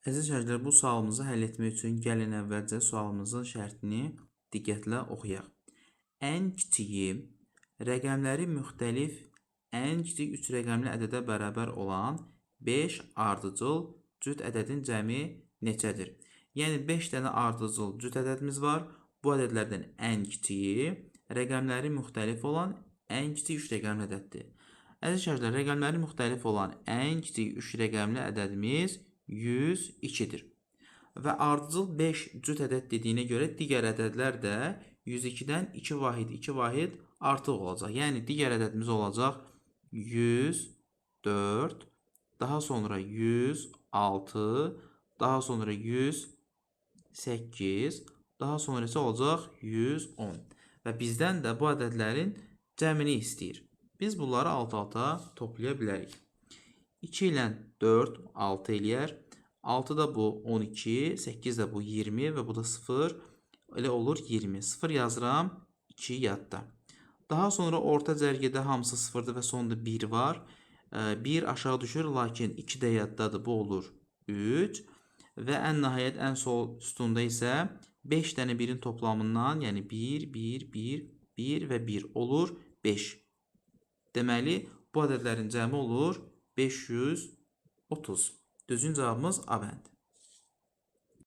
Əziz şagirdlər, bu sualımızı həll etmək üçün gəlin əvvəlcə sualımızın şərtini diqqətlə oxuyaq. Ən kiçiyi rəqəmləri müxtəlif ən kiçik 3 rəqəmli ədədə bərabər olan 5 ardıcıl cüt ədədin cəmi neçədir? Yəni 5 dənə ardıcıl cüt ədədimiz var. Bu ədədlərdən ən kiçiyi rəqəmləri müxtəlif olan ən kiçik 3 rəqəmli ədəddir. Əziz şagirdlər, rəqəmləri müxtəlif olan ən kiçik 3 rəqəmli ədədimiz 102-dir. Və ardıcıl 5 cüt ədəd dediyinə görə digər ədədlər də 102-dən 2 vahid artıq olacaq. Yəni digər ədədimiz olacaq 104, daha sonra 106, daha sonra 108, daha sonra isə olacaq 110. Və bizdən də bu ədədlərin cəmini istəyir. Biz bunları alt-alta toplaya bilərik. 2 ilə 4, 6 eləyər. 6 da bu 12, 8 də bu 20 və bu da 0. Elə olur 20. 0 yazıram, 2 yadda. Daha sonra orta cərgədə hamısı 0-dır və sonunda 1 var. 1 aşağı düşür, lakin 2 də yaddadır. Bu olur 3. Və ən nəhayət ən sol üstündə isə 5 dənə 1-in toplamından, yəni 1, 1, 1, 1 və 1 olur 5. Deməli, bu ədədlərin cəmi olur 530. Düzgün cavabımız A bənd.